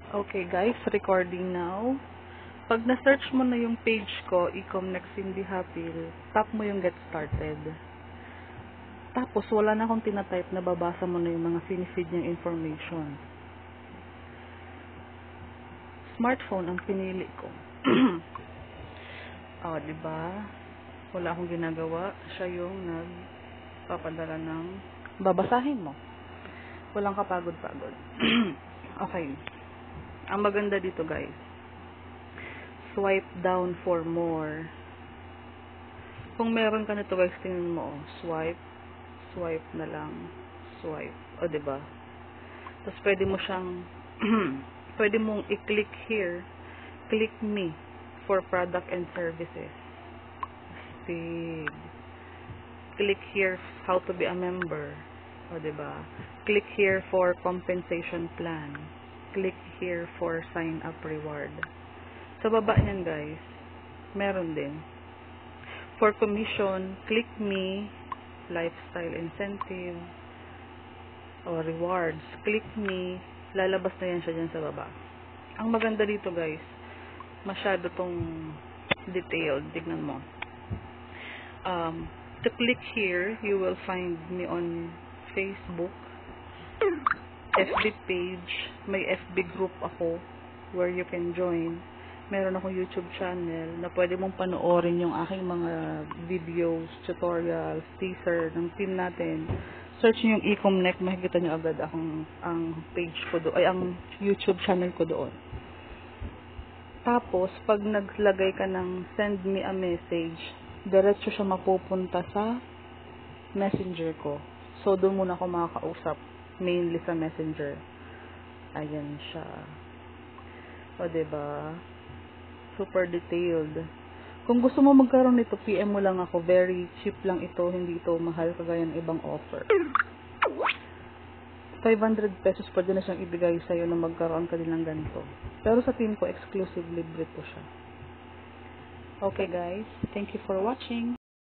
Okay guys, recording now. Pag na-search mo na yung page ko, Ecomnex Cindy Hapil, tap mo yung get started. Tapos wala na akong tinatype, nababasa mo na yung mga sinifeed niyang information. Smartphone ang pinili ko. Diba? Wala akong ginagawa. Siya yung nagpapadala ng babasahin mo. Walang kapagod-pagod. Okay. Ang maganda dito guys, swipe down for more. Kung meron ka nito guys, tingnan mo, swipe na lang, swipe, diba? Tapos pwede mo siyang pwede mong i-click here, click me for product and services. Speed. Click here how to be a member, diba? Click here for compensation plan. Click here for sign up reward. Sa baba niyan guys, meron din. For commission, click me, lifestyle incentive, o rewards. Click me, lalabas na yan siya dyan sa baba. Ang maganda dito guys, masyado tong detailed. Tignan mo. To click here, you will find me on Facebook, FB page, may FB group ako where you can join. Meron akong YouTube channel na pwede mong panoorin yung aking mga videos, tutorials, teaser ng team natin. Search nyo yung Ecomnex, makikita nyo agad ang page ko doon, ang YouTube channel ko doon. Tapos, pag naglagay ka ng send me a message, diretso siya mapupunta sa messenger ko. So, doon muna ako makakausap. Mainly sa messenger. Ayan siya. Diba? Super detailed. Kung gusto mo magkaroon nito, PM mo lang ako. Very cheap lang ito. Hindi ito mahal kagaya ng ibang offer. 500 pesos pwede na siyang ibigay sa'yo na magkaroon ka din ng ganito. Pero sa team ko, exclusive libre po siya. Okay guys. Thank you for watching.